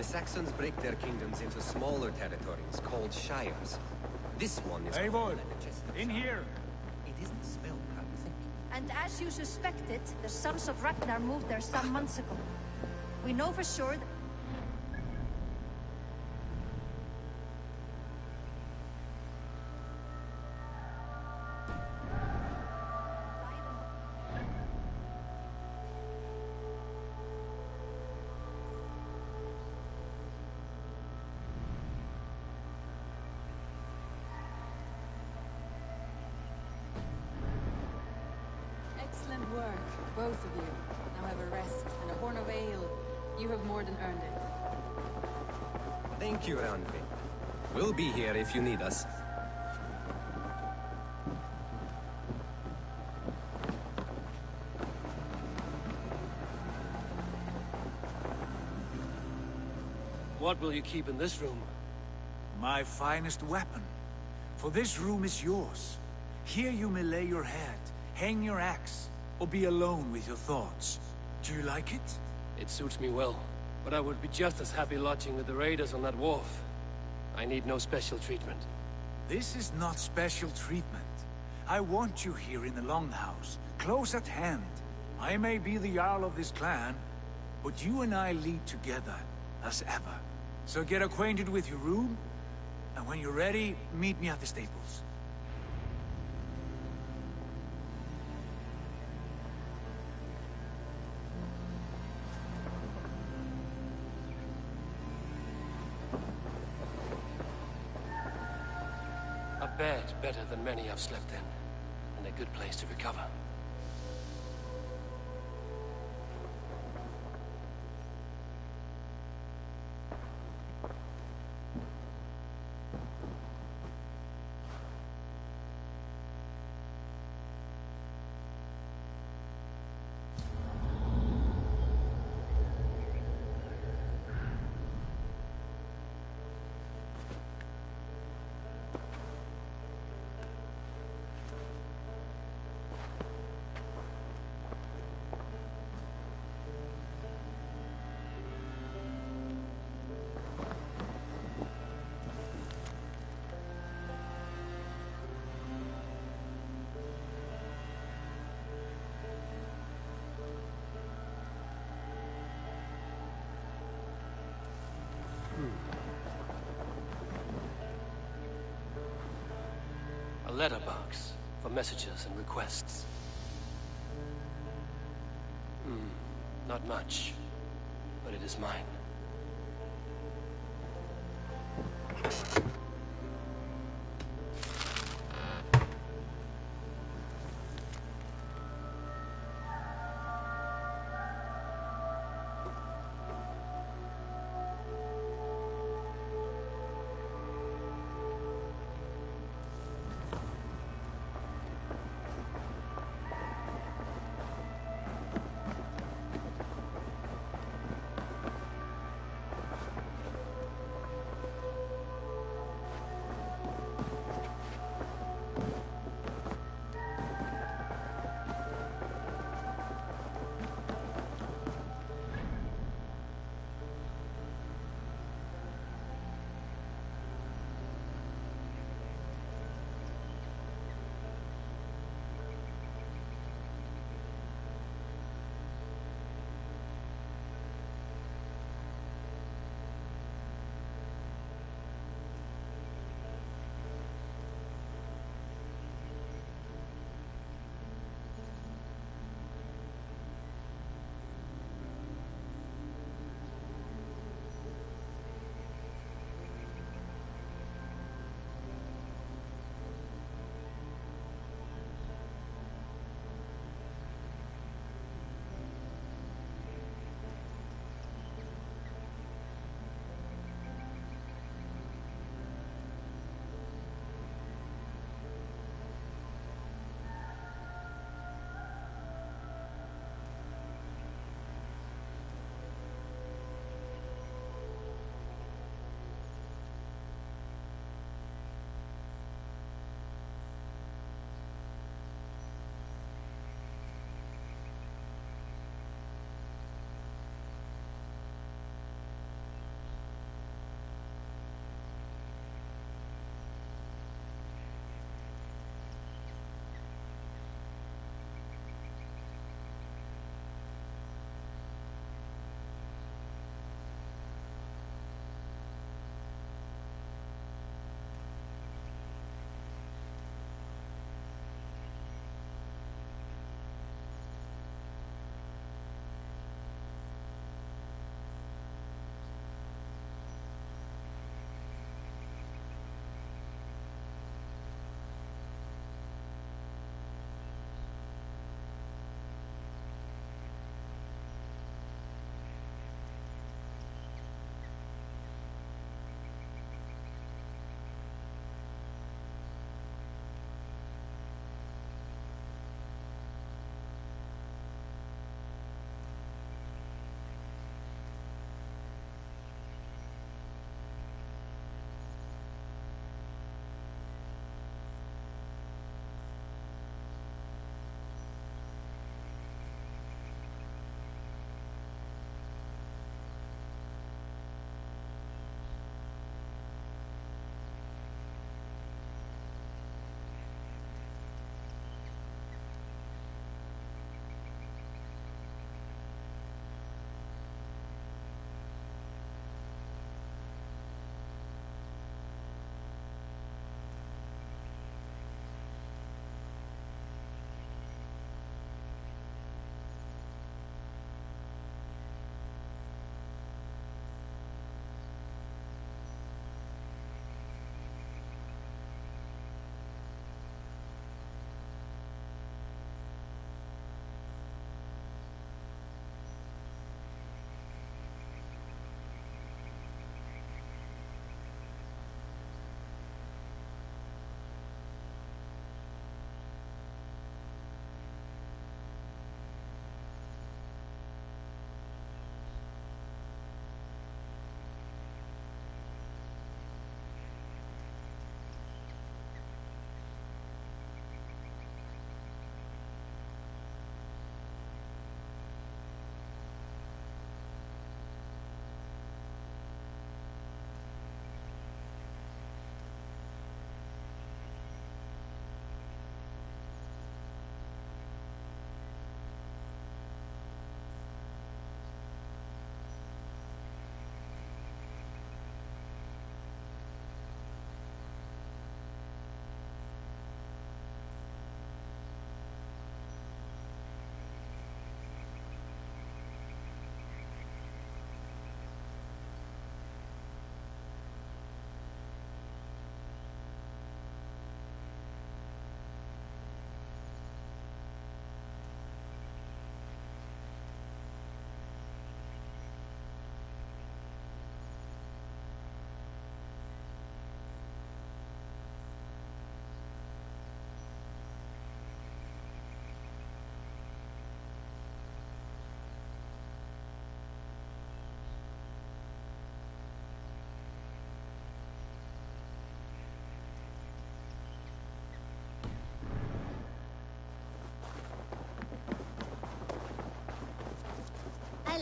The Saxons break their kingdoms into smaller territories called shires. This one is Eivor, in here! It isn't spelled how you think. And as you suspected, the sons of Ragnar moved there some months ago. We know for sure that... Excellent work, both of you. Now have a rest and a horn of ale. You have more than earned it. Thank you, Randvi. We'll be here if you need us. What will you keep in this room? My finest weapon. For this room is yours. Here you may lay your head, hang your axe, or be alone with your thoughts. Do you like it? It suits me well, but I would be just as happy lodging with the raiders on that wharf. I need no special treatment. This is not special treatment. I want you here in the Longhouse, close at hand. I may be the Jarl of this clan, but you and I lead together, as ever. So get acquainted with your room, and when you're ready, meet me at the stables. A bed better than many I've slept in, and a good place to recover. A letterbox for messages and requests. Not much, but it is mine.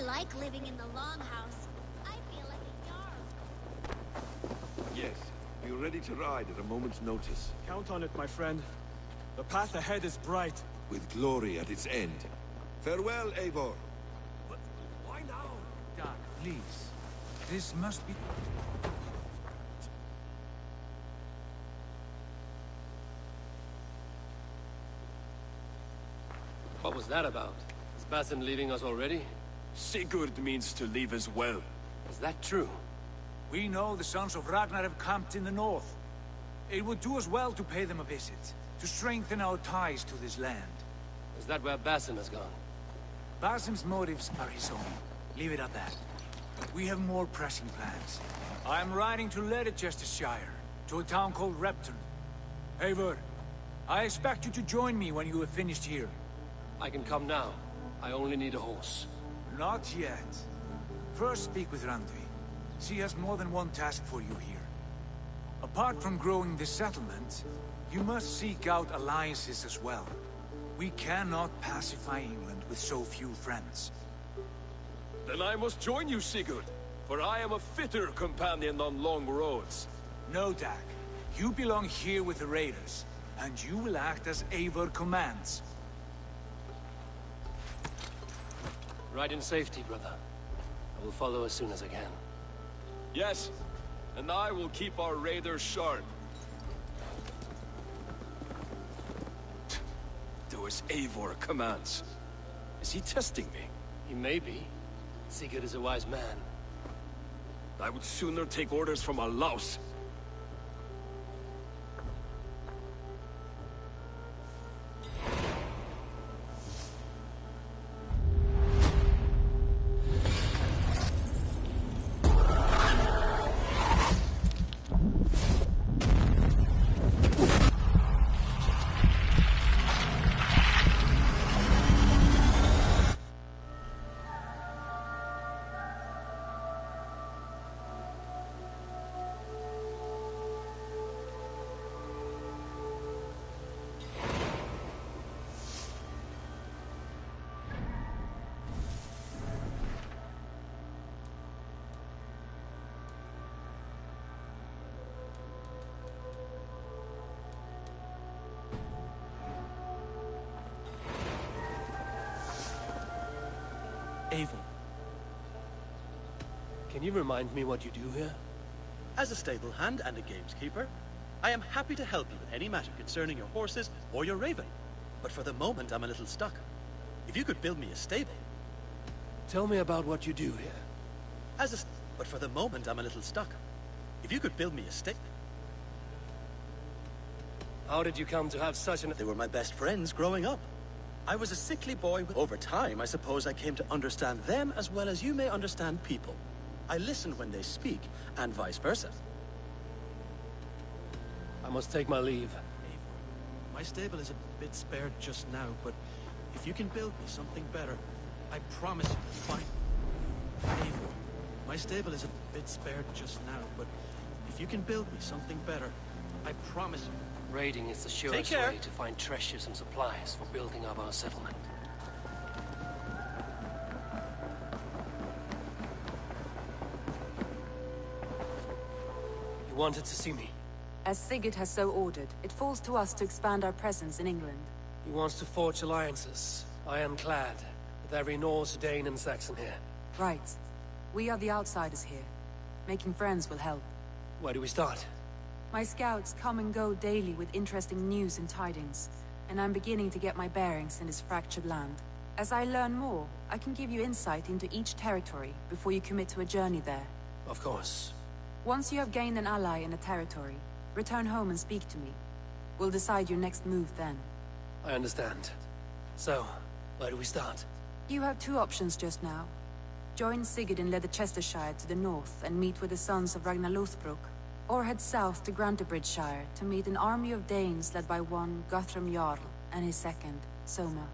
like living in the Longhouse. I feel like a Jarl. Yes, be ready to ride at a moment's notice. Count on it, my friend. The path ahead is bright. With glory at its end. Farewell, Eivor. Why now? Doc, please. This must be... What was that about? Is Basim leaving us already? Sigurd means to leave as well. Is that true? We know the Sons of Ragnar have camped in the north. It would do us well to pay them a visit, to strengthen our ties to this land. Is that where Basim has gone? Basim's motives are his own. Leave it at that. We have more pressing plans. I am riding to Leicestershire, to a town called Repton. Eivor, I expect you to join me when you have finished here. I can come now. I only need a horse. Not yet. First speak with Randvi. She has more than one task for you here. Apart from growing this settlement, you must seek out alliances as well. We cannot pacify England with so few friends. Then I must join you, Sigurd, for I am a fitter companion on long roads. No, Dag. You belong here with the raiders, and you will act as Eivor commands. Ride in safety, brother. I will follow as soon as I can. Yes, and I will keep our raiders sharp. Do as Eivor commands. Is he testing me? He may be. Sigurd is a wise man. I would sooner take orders from a louse. Eivor. Can you remind me what you do here? As a stable hand and a gameskeeper, I am happy to help you with any matter concerning your horses or your raven. But for the moment, I'm a little stuck. If you could build me a stable... Tell me about what you do here. But for the moment, I'm a little stuck. If you could build me a stable... How did you come to have such an... They were my best friends growing up. I was a sickly boy. Over time, I suppose I came to understand them as well as you may understand people. I listen when they speak, and vice versa. I must take my leave. Eivor, my stable is a bit spared just now, but if you can build me something better, I promise you will find... Eivor, my stable is a bit spared just now, but if you can build me something better, I promise you... Raiding is the surest way to find treasures and supplies for building up our settlement. You wanted to see me? As Sigurd has so ordered, it falls to us to expand our presence in England. He wants to forge alliances. I am glad, with every Norse, Dane and Saxon here. Right. We are the outsiders here. Making friends will help. Where do we start? My scouts come and go daily with interesting news and tidings, and I'm beginning to get my bearings in this fractured land. As I learn more, I can give you insight into each territory before you commit to a journey there. Of course. Once you have gained an ally in a territory, return home and speak to me. We'll decide your next move then. I understand. So, where do we start? You have two options just now. Join Sigurd in Leicestershire to the north and meet with the sons of Ragnar Lothbrok, or head south to Grantebridgeshire to meet an army of Danes led by one Guthrum Jarl and his second, Soma.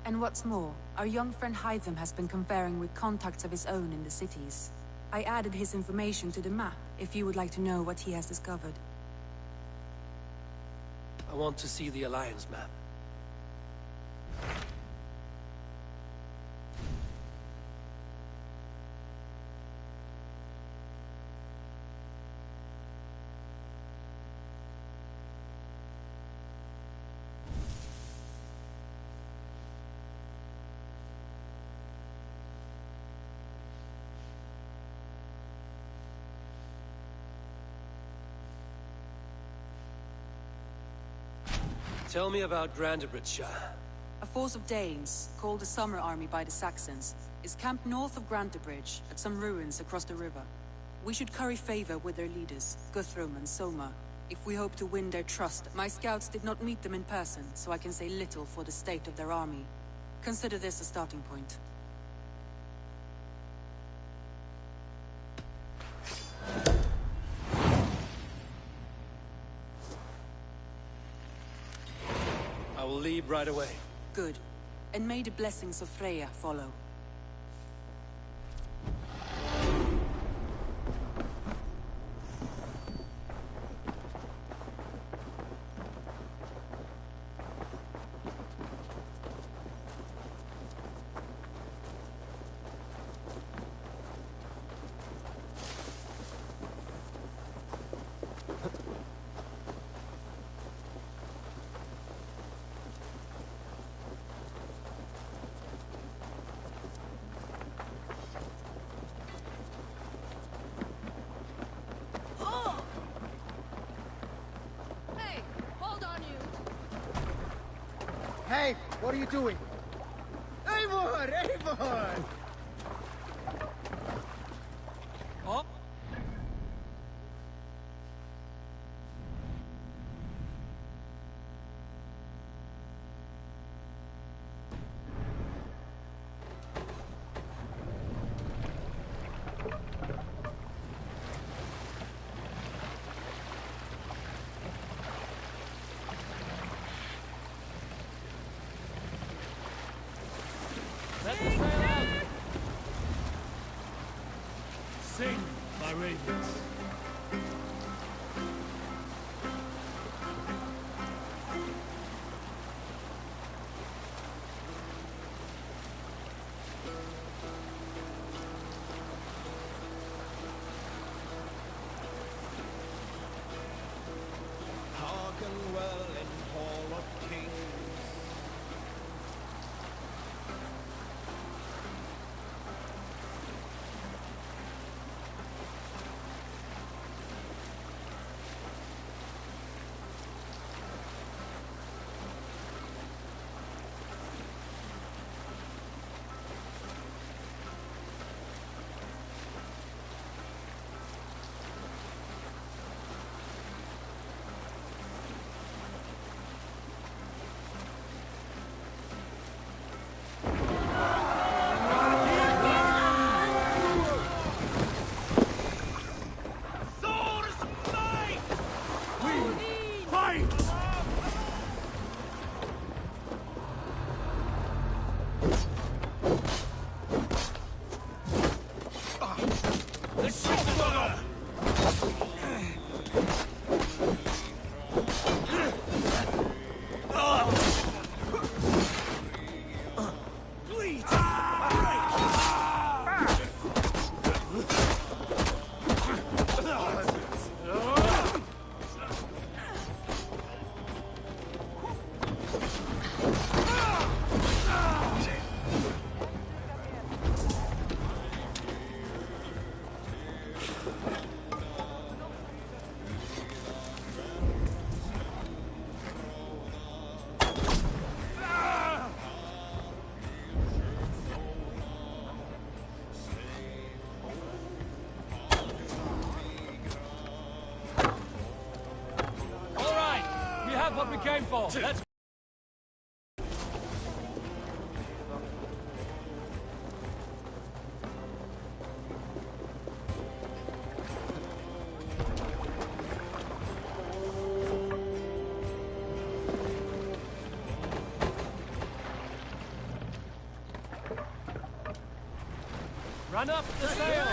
And what's more, our young friend Hytham has been conferring with contacts of his own in the cities. I added his information to the map if you would like to know what he has discovered. I want to see the Alliance map. Tell me about Grantebridgeshire. A force of Danes, called the Summer Army by the Saxons, is camped north of Grantebridge at some ruins across the river. We should curry favor with their leaders, Guthrum and Soma, if we hope to win their trust. My scouts did not meet them in person, so I can say little for the state of their army. Consider this a starting point. I will leave right away. Good. And may the blessings of Freya follow. Hey, hold on you. Hey, what are you doing? Eivor! Eivor! Oh? Let the sail out! Sing, my ravens. Hearken well in Hall of Kings. What we came for. Let's... Run up the sail!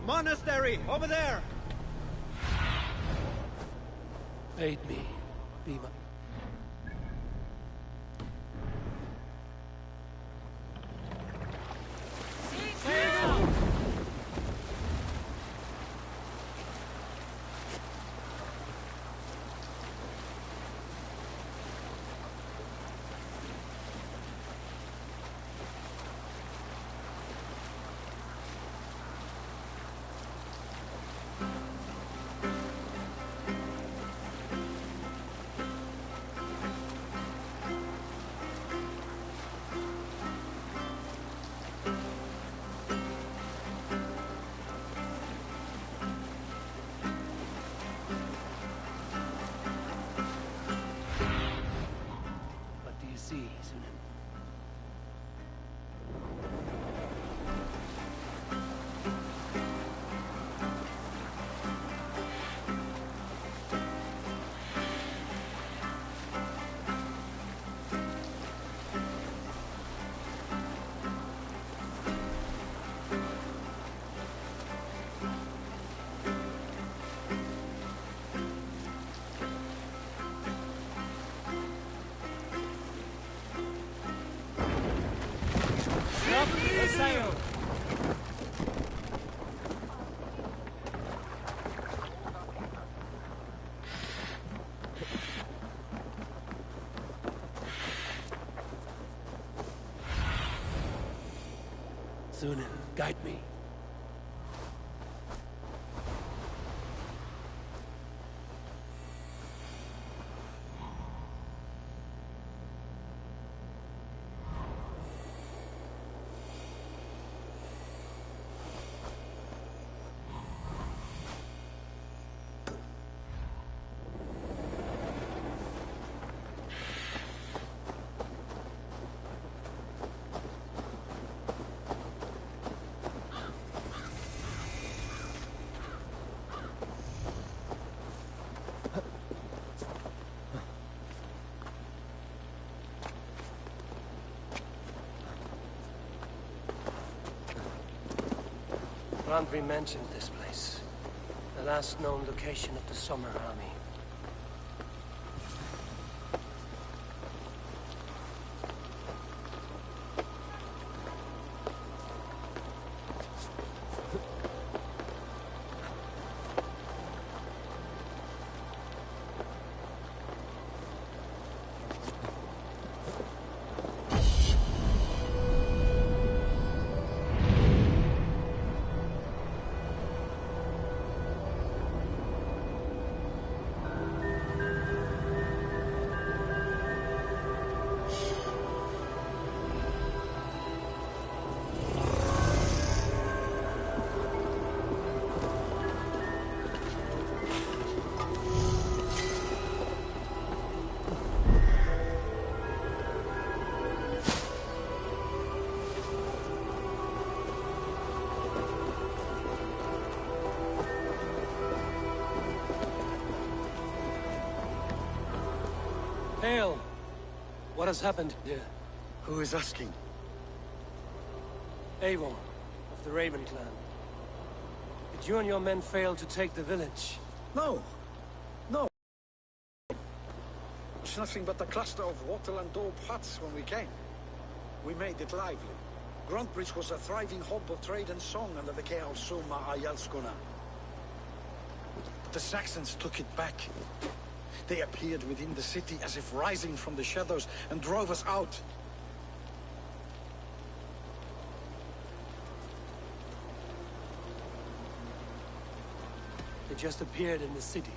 Monastery, over there! Aid me, be my... Sail! Sunan, guide me. Randvi mentioned this place. The last known location of the Summer Army. Hail! What has happened here? Who is asking? Avon, of the Raven clan. Did you and your men fail to take the village? No. No. It's nothing but a cluster of wattle and daub huts when we came. We made it lively. Gruntbridge was a thriving hub of trade and song under the Chaos Suma Ayalskuna. But the Saxons took it back. They appeared within the city as if rising from the shadows and drove us out. They just appeared in the city.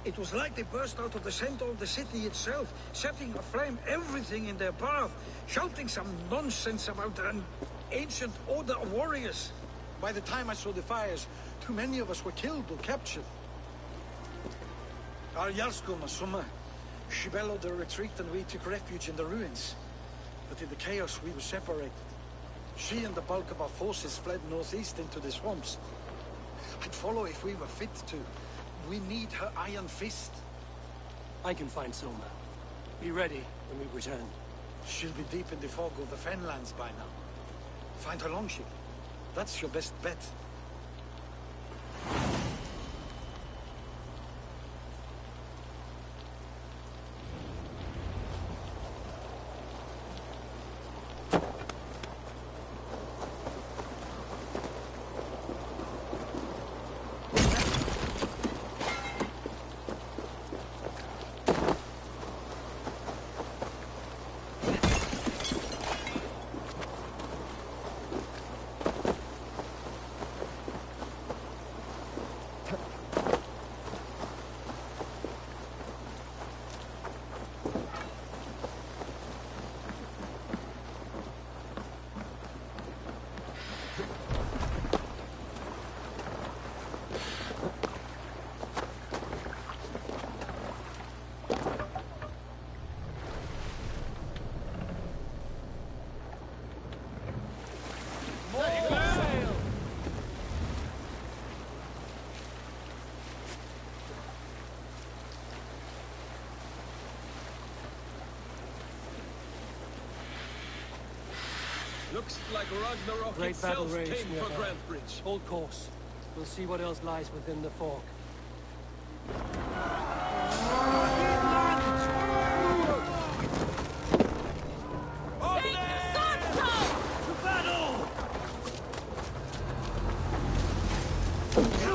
It was like they burst out of the center of the city itself, setting aflame everything in their path, shouting some nonsense about an ancient order of warriors. By the time I saw the fires, too many of us were killed or captured. Our Yarsko Masuma, she bellowed a retreat and we took refuge in the ruins. But in the chaos we were separated. She and the bulk of our forces fled northeast into the swamps. I'd follow if we were fit to. We need her iron fist. I can find Soma. Be ready when we return. She'll be deep in the fog of the Fenlands by now. Find her longship. That's your best bet. Looks like Ragnarok Great battle itself rage came for nearby. Grantebridge. Hold course. We'll see what else lies within the fog.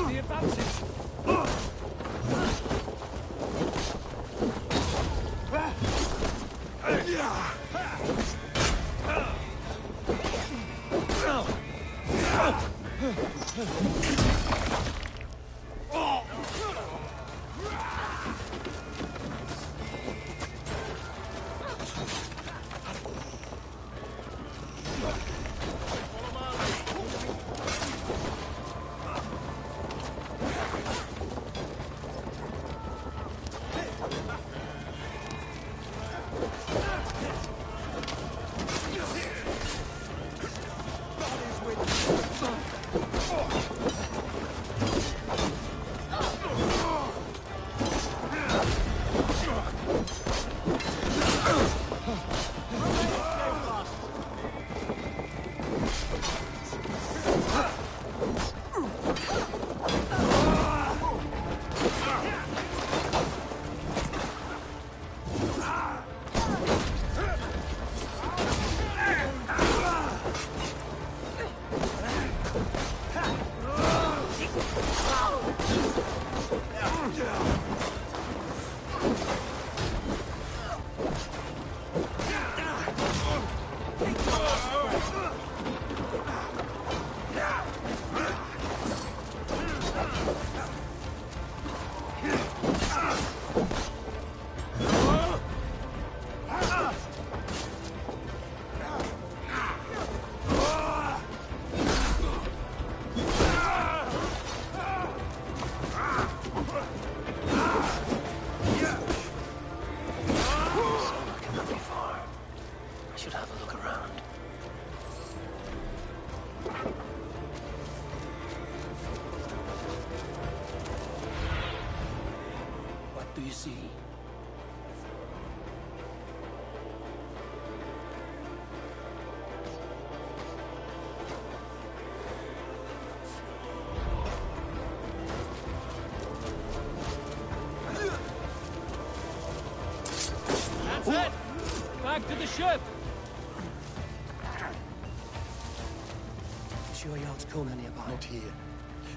The advances! Do you see? That's it! Back to the ship! Sure yachts come nearby? Not here.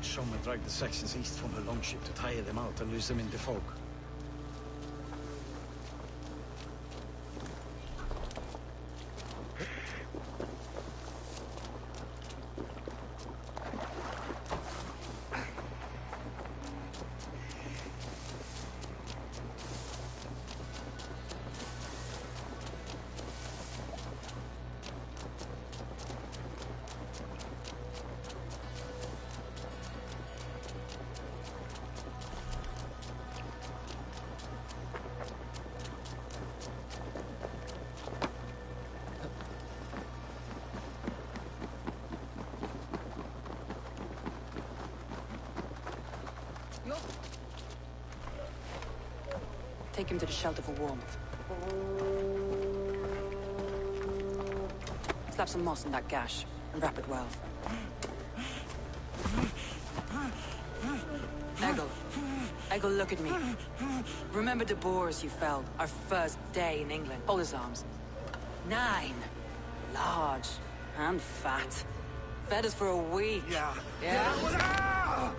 Someone dragged the Saxons east from the longship to tire them out and lose them in the fog. Take him to the shelter for warmth. Slap some moss in that gash, and wrap it well. Eggle, look at me. Remember the boars you felled, our first day in England? Hold his arms. 9. Large. And fat. Fed us for a week. Yeah. Yeah?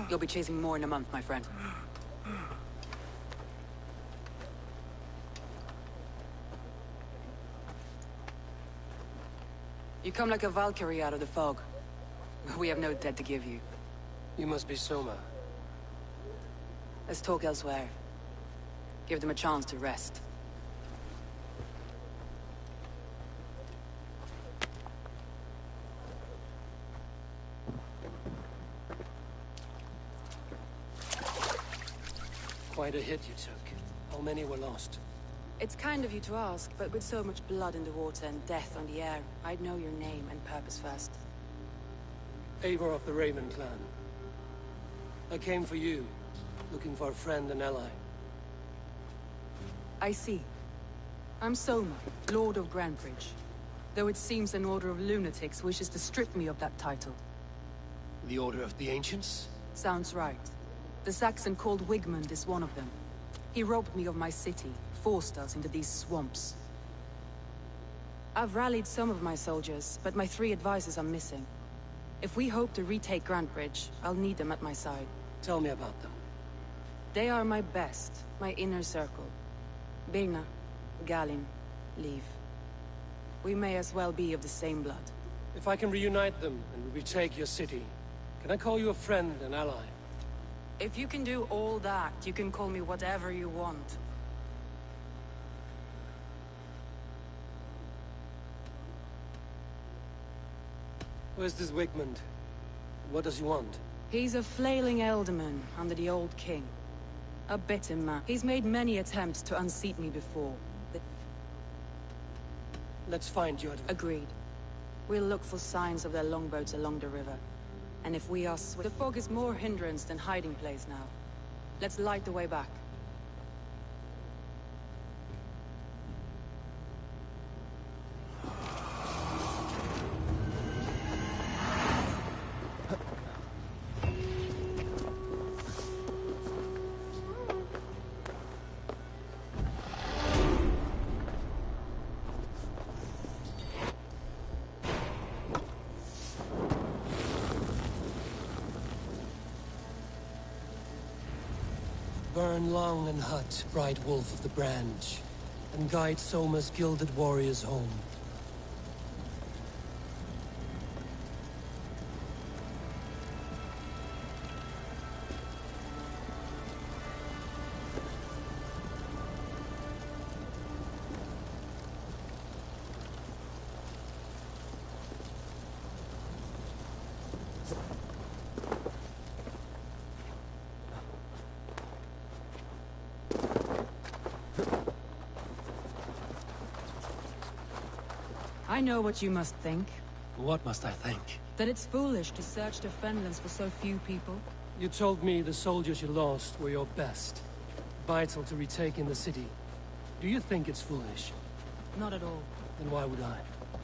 You'll be chasing more in a month, my friend. You come like a Valkyrie out of the fog. We have no debt to give you. You must be Soma. Let's talk elsewhere. Give them a chance to rest. Quite a hit you took. How many were lost? It's kind of you to ask, but with so much blood in the water and death on the air, I'd know your name and purpose first. Eivor of the Raven clan. I came for you, looking for a friend and ally. I see. I'm Soma, Lord of Grantebridge. Though it seems an order of lunatics wishes to strip me of that title. The Order of the Ancients? Sounds right. The Saxon called Wigmund is one of them. He robbed me of my city, forced us into these swamps. I've rallied some of my soldiers, but my 3 advisors are missing. If we hope to retake Grantebridge, I'll need them at my side. Tell me about them. They are my best, my inner circle. Birna, Galin, Leave. We may as well be of the same blood. If I can reunite them and retake your city, can I call you a friend and ally? If you can do all that, you can call me whatever you want. Where's this Wigmund? What does he want? He's a flailing elderman under the old king. A bitter man. He's made many attempts to unseat me before. Let's find you. Agreed. We'll look for signs of their longboats along the river. And if we are the fog is more hindrance than hiding place now. Let's light the way back. Burn Long and Hut, bright wolf of the branch, and guide Soma's gilded warriors home. I know what you must think. What must I think? That it's foolish to search the Fenlands for so few people. You told me the soldiers you lost were your best. Vital to retaking the city. Do you think it's foolish? Not at all. Then why would I?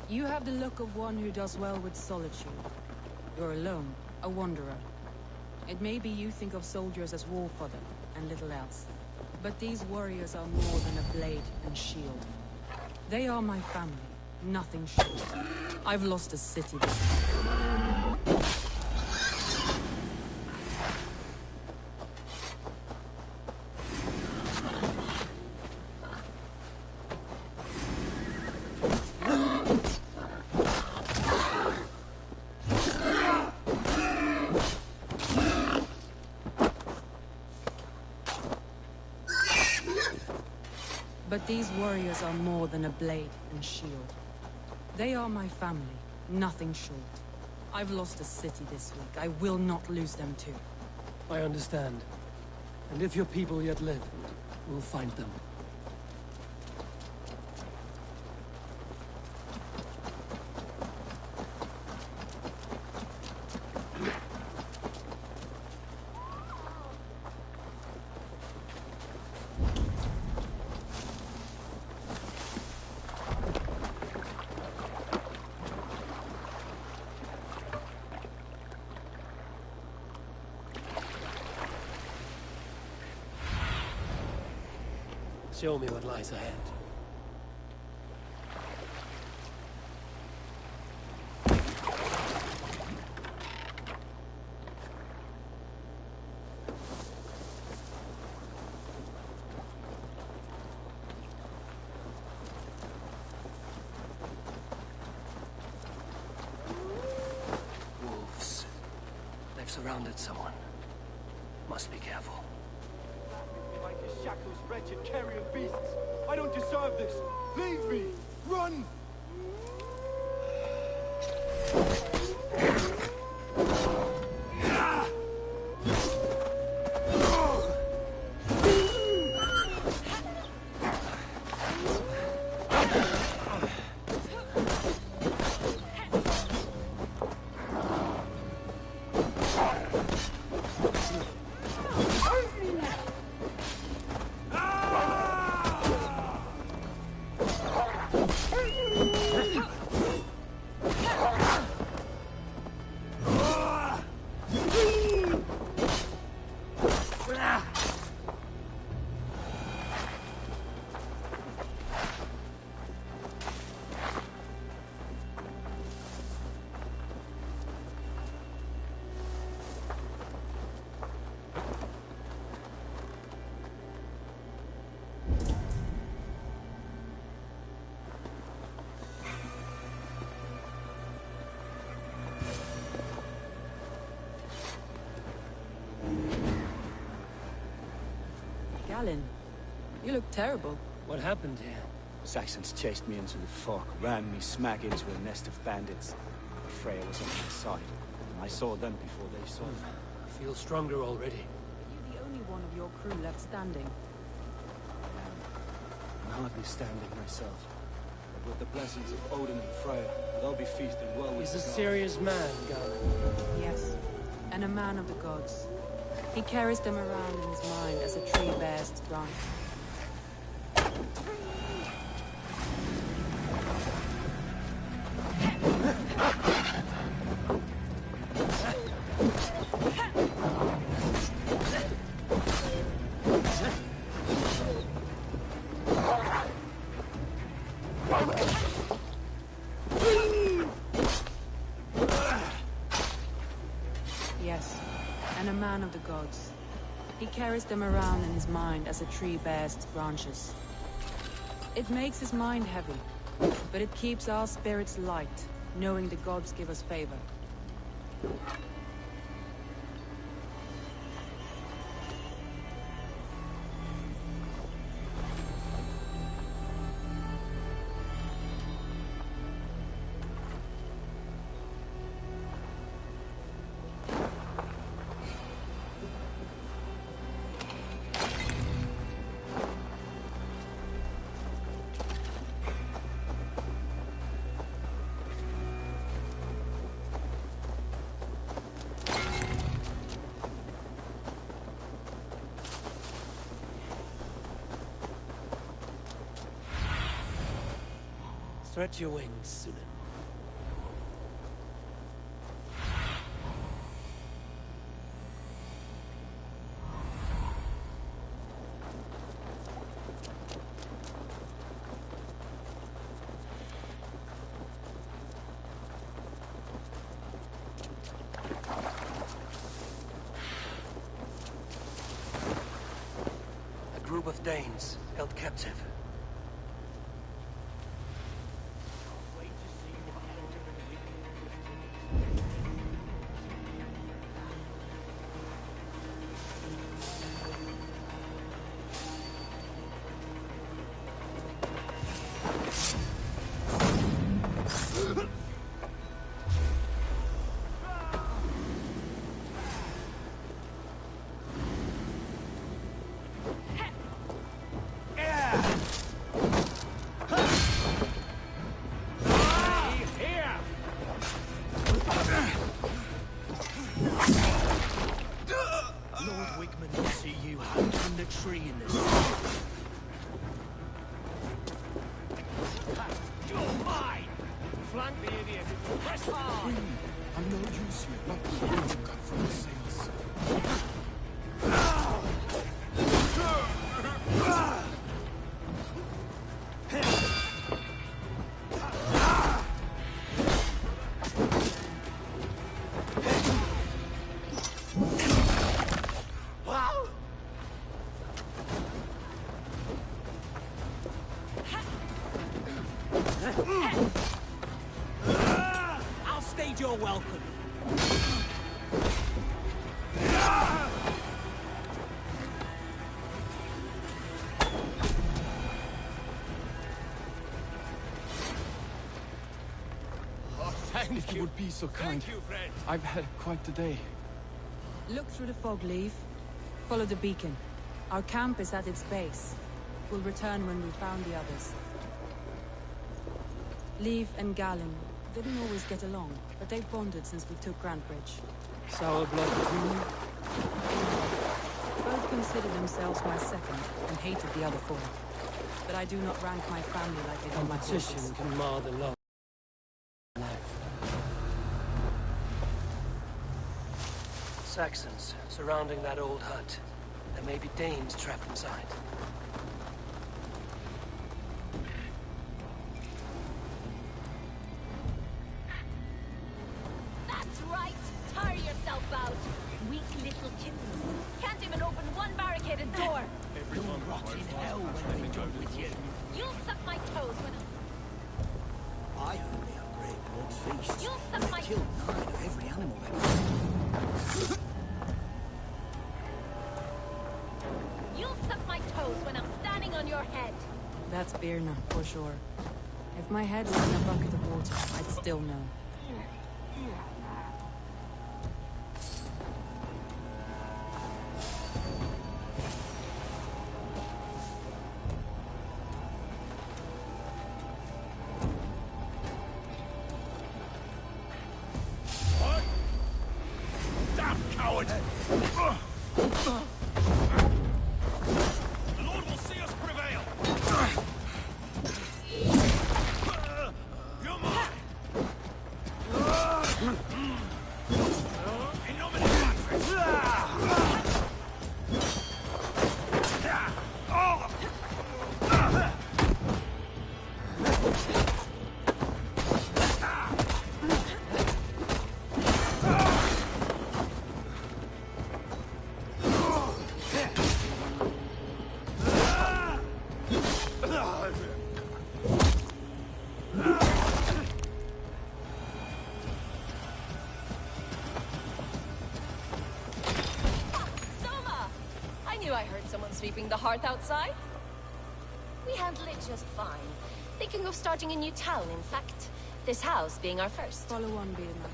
You have the look of one who does well with solitude. You're alone, a wanderer. It may be you think of soldiers as war fodder, and little else. But these warriors are more than a blade and shield. They are my family. Nothing short. I've lost a city this But these warriors are more than a blade and shield. They are my family, nothing short. I've lost a city this week. I will not lose them too. I understand. And if your people yet live, we'll find them. Show me what lies ahead. Wolves. They've surrounded someone. Must be careful. Like a shackles, wretched carrion beasts. I don't deserve this. Leave me. Run! Galen, you look terrible. What happened here? Saxons chased me into the fog, ran me smack into a nest of bandits. Freya was on my side. I saw them before they saw me. I feel stronger already. Are you the only one of your crew left standing? I'm hardly standing myself. But with the blessings of Odin and Freya, they'll be feasting well with He's the a gods. serious man, Galen. Yes, and a man of the gods. He carries them around in his mind as a tree bears its branch. Yes, and a man of the gods. He carries them around in his mind as a tree bears its branches. It makes his mind heavy, but it keeps our spirits light, knowing the gods give us favor. Stretch your wings, Sunan. A group of Danes held captive. I'll stage your welcome. If you would be so kind. Thank you, friend. I've had quite the day. Look through the fog, Leave. Follow the beacon. Our camp is at its base. We'll return when we've found the others. Leave and Galen didn't always get along, but they've bonded since we took Grantbridge. Sour blood between you? Both consider themselves my second, and hated the other four. But I do not rank my family like they do my Competition horses. can mar the love of life. Saxons surrounding that old hut. There may be Danes trapped inside. That's right! Tire yourself out! Weak little kittens. Can't even open one barricaded door! Everyone rot in hell when we're done with you. You'll suck my toes when I heard they have great blood feasts. You'll suck They my- killed 9 of every animal they You'll suck my That's Birna, for sure. If my head was in a bucket of water, I'd still know. Damn coward! The Lord will see us prevail! You're mine! In nomine Patris! I heard someone sweeping the hearth outside. We handle it just fine. Thinking of starting a new town, in fact. This house being our first. Follow on, Birna.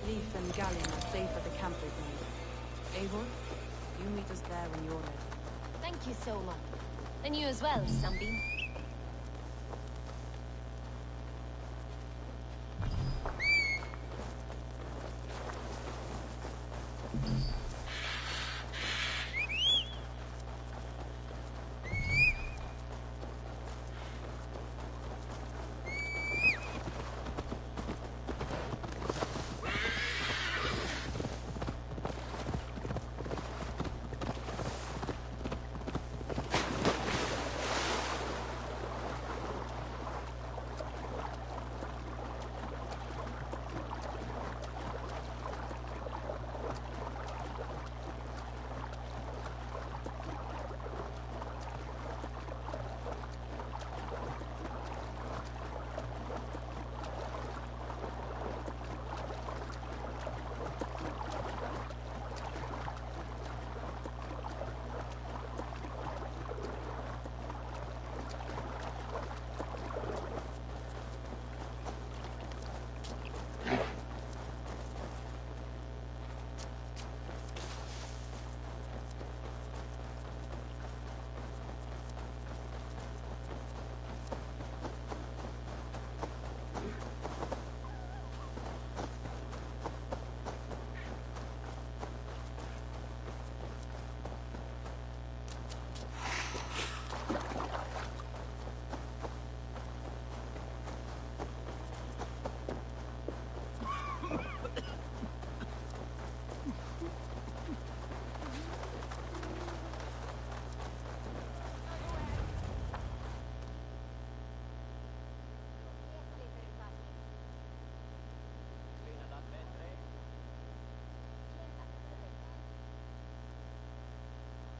Leif and Gallion are safe at the camp with me. Eivor, you meet us there when you're ready. Thank you so much. And you as well, Sunbeam.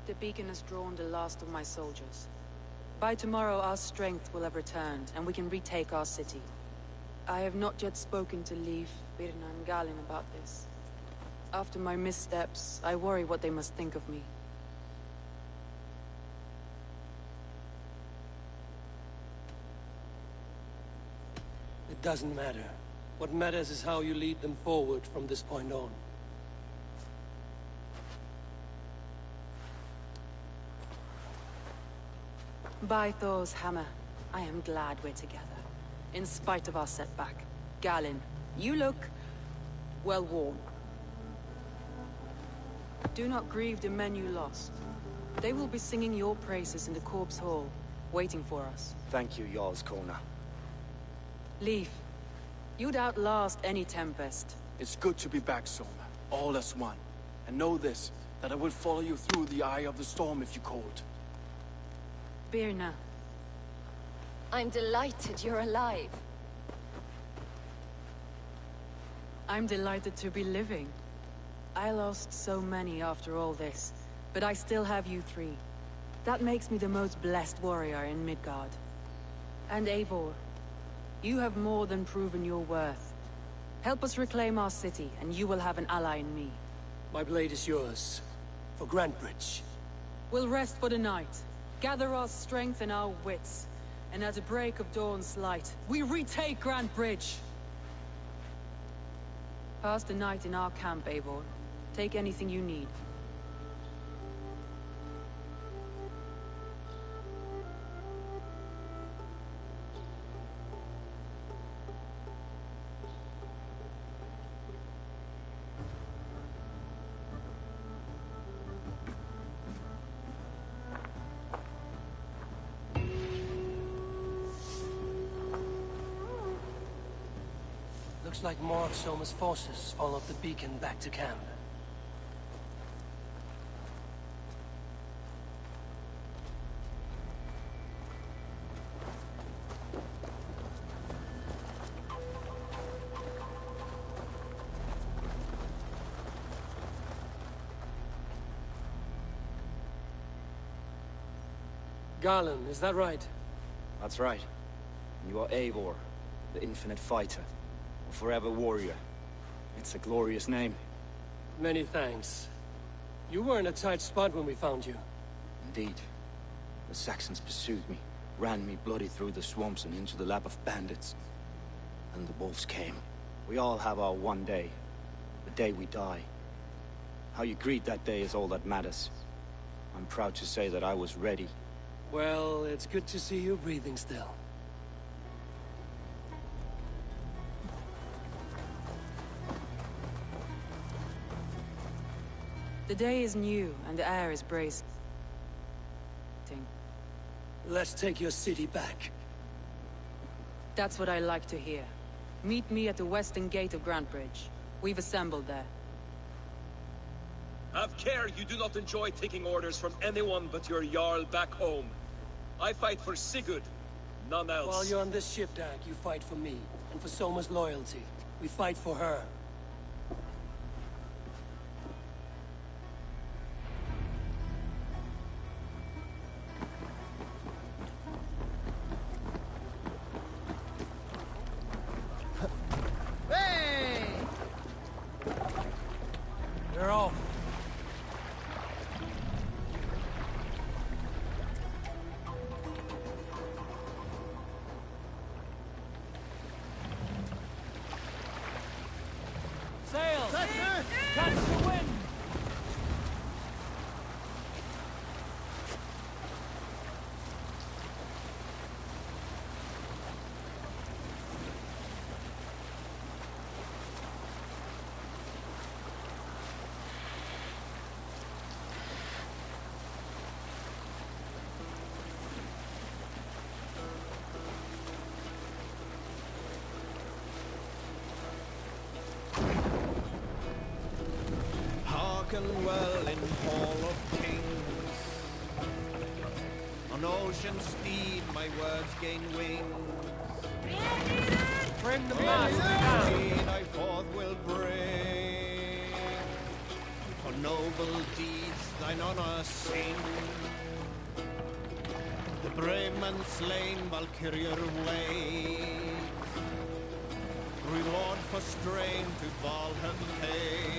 The beacon has drawn the last of my soldiers. By tomorrow, our strength will have returned, and we can retake our city. I have not yet spoken to Leif, Birna, and Gallion about this. After my missteps, I worry what they must think of me. It doesn't matter. What matters is how you lead them forward from this point on. By Thor's hammer, I am glad we're together. In spite of our setback. Gallion, you look... well worn. Do not grieve the men you lost. They will be singing your praises in the Corpse Hall, waiting for us. Thank you, Jarl's Corner. Leif, you'd outlast any tempest. It's good to be back, Soma. All as one. And know this, that I will follow you through the eye of the storm if you called. Birna. I'm delighted you're alive. I'm delighted to be living. I lost so many after all this, but I still have you three. That makes me the most blessed warrior in Midgard. And Eivor, you have more than proven your worth. Help us reclaim our city, and you will have an ally in me. My blade is yours. For Grantebridge. We'll rest for the night. Gather our strength and our wits. And at the break of dawn's light, we retake Grand Bridge. Pass the night in our camp, Eivor. Take anything you need. Looks like more of Soma's forces followed the beacon back to camp. Garland, is that right? That's right. You are Eivor, the infinite fighter. A forever warrior. It's a glorious name. Many thanks. You were in a tight spot when we found you. Indeed. The Saxons pursued me, ran me bloody through the swamps and into the lap of bandits. And the wolves came. We all have our one day. The day we die. How you greet that day is all that matters. I'm proud to say that I was ready. Well, it's good to see you breathing still. The day is new, and the air is bracing. Let's take your city back. That's what I like to hear. Meet me at the western gate of Grand Bridge. We've assembled there. Have care you do not enjoy taking orders from anyone but your Jarl back home. I fight for Sigurd, none else. While you're on this ship, Dag, you fight for me, and for Soma's loyalty. We fight for her. You're off. Sail! Catch the wind! Hearken well in Hall of Kings. On ocean steed my words gain wings. Bring the mast down! I forth will bring. For noble deeds thine honor sing. The brave man slain Valkyrier ways. Reward for strain to Valhalla pays.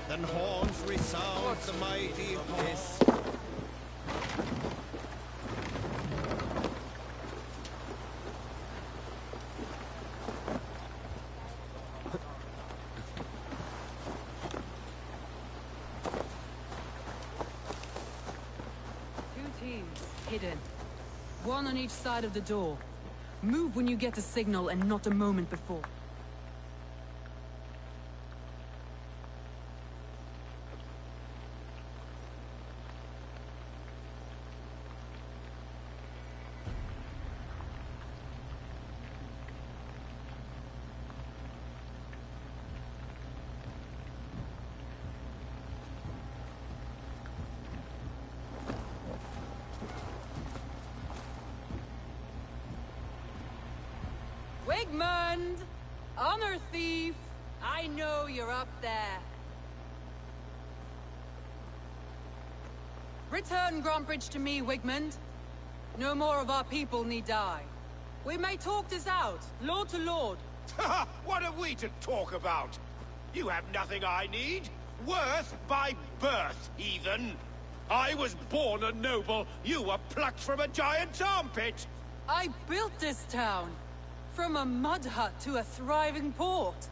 Then horns resound the mighty hiss. Two teams, hidden. One on each side of the door. Move when you get the signal and not a moment before. Wigmund! Honor thief! I know you're up there. Return Grantbridge to me, Wigmund. No more of our people need die. We may talk this out, lord to lord. What are we to talk about? You have nothing I need. Worth by birth, heathen. I was born a noble. You were plucked from a giant's armpit. I built this town. From a mud hut to a thriving port.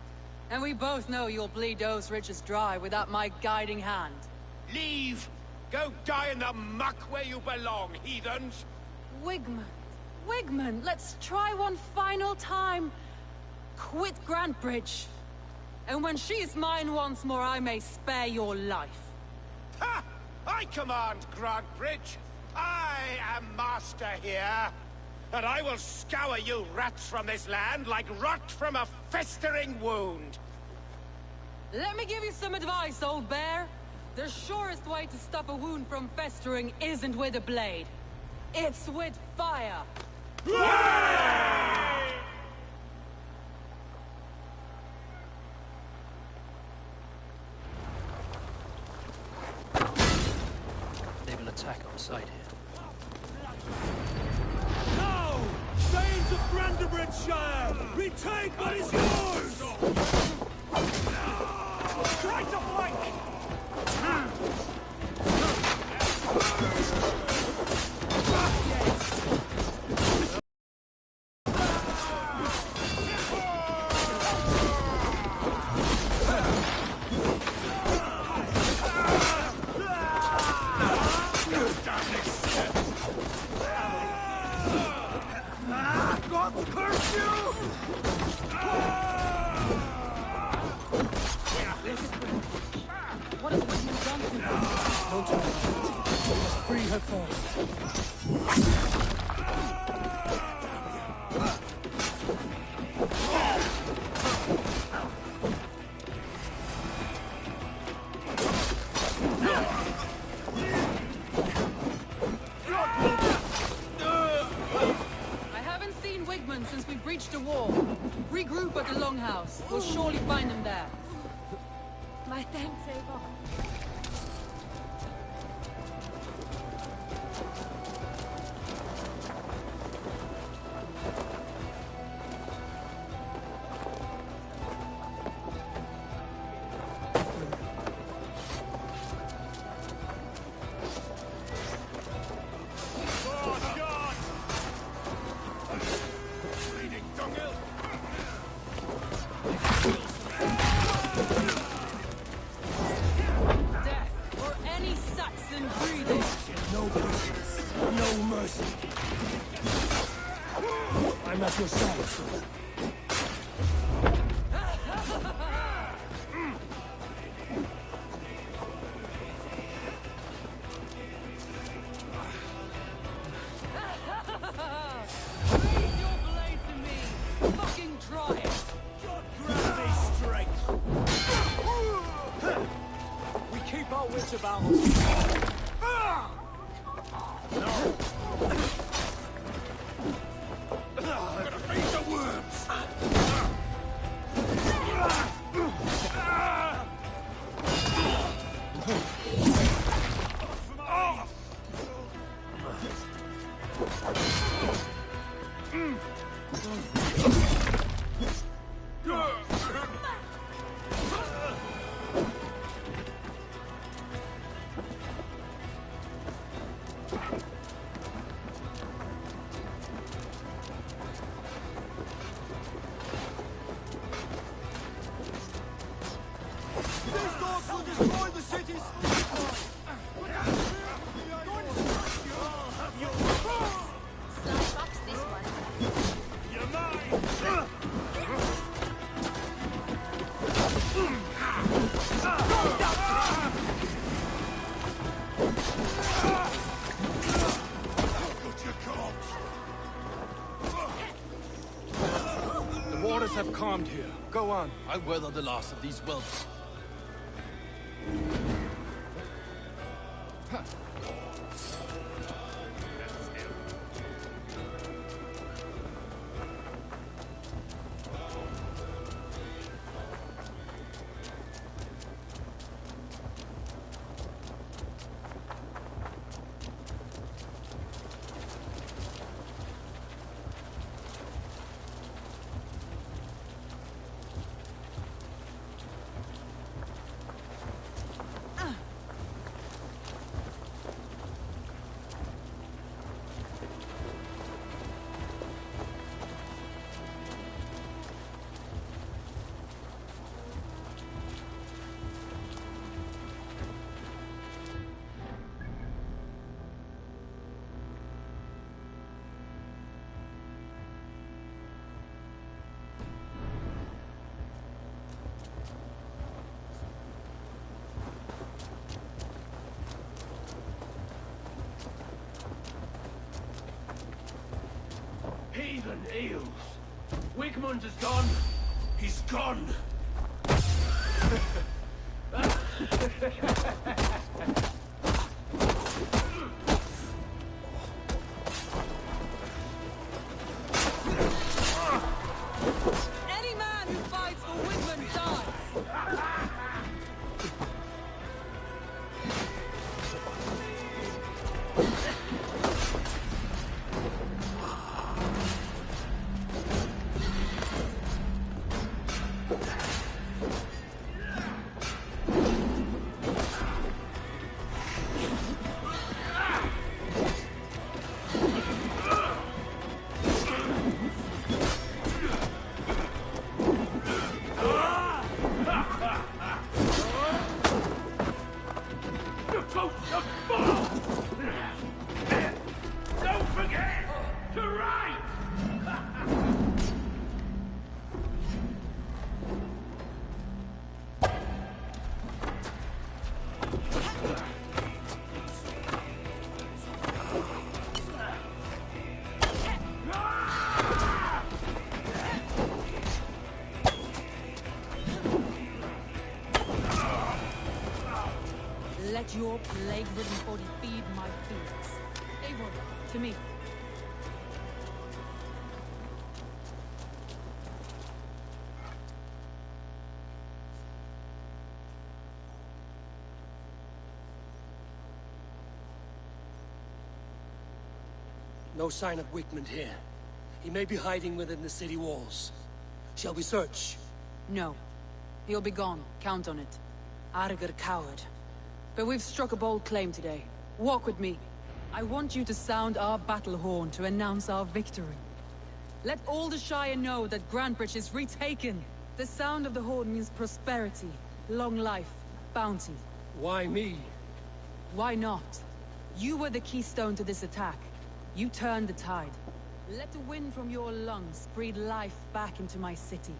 And we both know you'll bleed those riches dry without my guiding hand. Leave! Go die in the muck where you belong, heathens! Wigmund, Wigmund, let's try one final time. Quit Grantbridge. And when she is mine once more, I may spare your life. Ha! I command Grantbridge. I am master here. And I will scour you rats from this land like rot from a festering wound. Let me give you some advice, old bear. The surest way to stop a wound from festering isn't with a blade. It's with fire. They will attack on sight here. No! Danes of Brandenburgshire! Retake what is yours! Try to flank! God curse you! What has Wigmund done to her? Don't try it. We must free her first. I haven't seen Wigmund since we breached the wall. Regroup at the Longhouse. We'll surely find him there. My thanks, Eivor. I'm at your side, sir. Raise your blade to me! Fucking try it! Grab me straight! We keep our wits about us. No! Eat the worms! These dogs will destroy the cities! Sly box this one. You're mine! The waters have calmed here. Go on. I'll weather the last of these whelps. heathen eels. Wigmund is gone. He's gone. Any man who fights for Wigmund dies! Don't forget to write! Let your plague-ridden body feed my fears. Eivor, to me. No sign of Wigmund here. He may be hiding within the city walls. Shall we search? No. He'll be gone. Count on it. Arger coward. But we've struck a bold claim today. Walk with me. I want you to sound our battle horn to announce our victory. Let all the Shire know that Grantebridge is retaken. The sound of the horn means prosperity, long life, bounty. Why me? Why not? You were the keystone to this attack. You turned the tide. Let the wind from your lungs breathe life back into my city.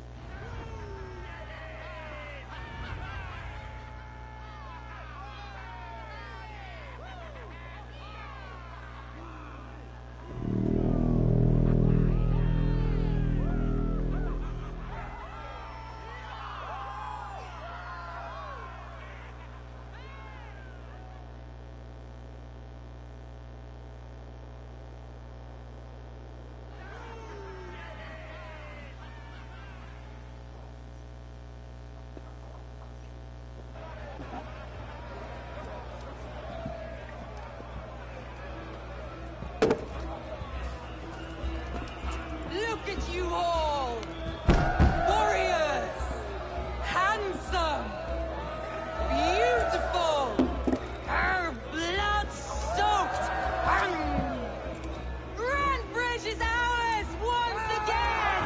Look at you all! Warriors! Handsome! Beautiful! Blood-soaked! Grantebridge is ours once again!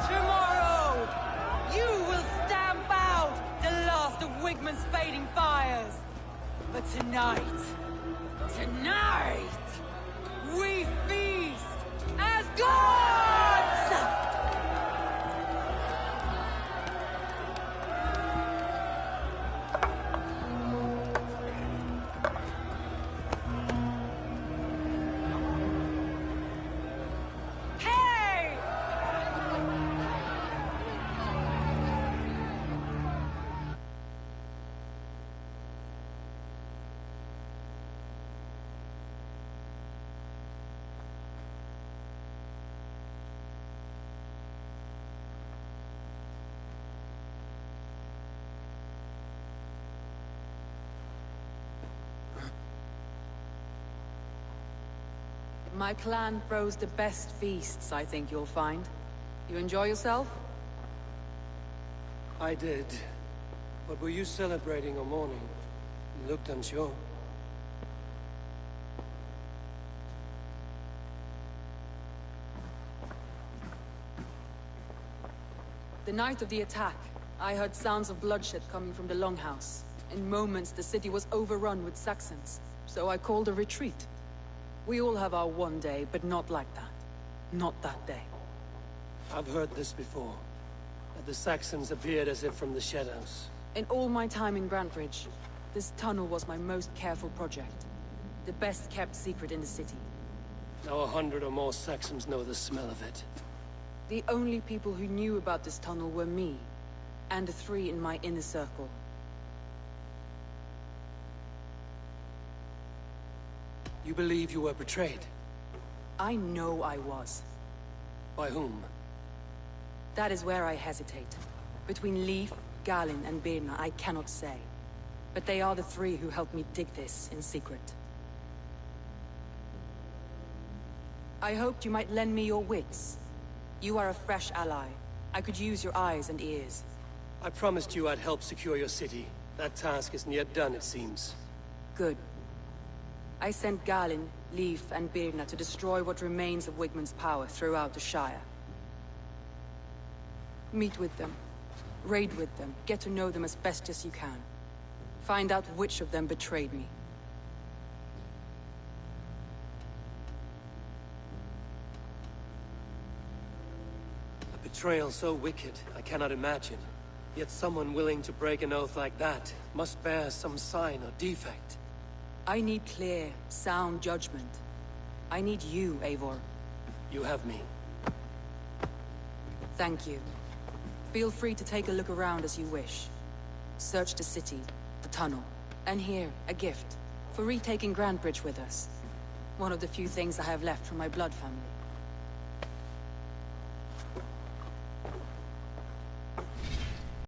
Tomorrow, you will stamp out the last of Wigmund's fading fires. But tonight, we feast as gods! Hey! My clan throws the best feasts, I think you'll find. You enjoy yourself? I did. But were you celebrating or mourning? You looked unsure. The night of the attack, I heard sounds of bloodshed coming from the Longhouse. In moments, the city was overrun with Saxons, so I called a retreat. We all have our one day, but not like that. Not that day. I've heard this before. That the Saxons appeared as if from the shadows. In all my time in Grantebridge, this tunnel was my most careful project. The best kept secret in the city. Now 100 or more Saxons know the smell of it. The only people who knew about this tunnel were me, and the 3 in my inner circle. You believe you were betrayed? I know I was. By whom? That is where I hesitate. Between Leif, Galin, and Birna, I cannot say. But they are the 3 who helped me dig this in secret. I hoped you might lend me your wits. You are a fresh ally. I could use your eyes and ears. I promised you I'd help secure your city. That task isn't yet done, it seems. Good. I sent Galin, Leif, and Birna to destroy what remains of Wigmund's power throughout the Shire. Meet with them. Raid with them. Get to know them as best as you can. Find out which of them betrayed me. A betrayal so wicked, I cannot imagine. Yet someone willing to break an oath like that must bear some sign or defect. I need clear, sound judgment. I need you, Eivor. You have me. Thank you. Feel free to take a look around as you wish. Search the city, the tunnel, and here, a gift. For retaking Grantebridge with us. One of the few things I have left from my blood family.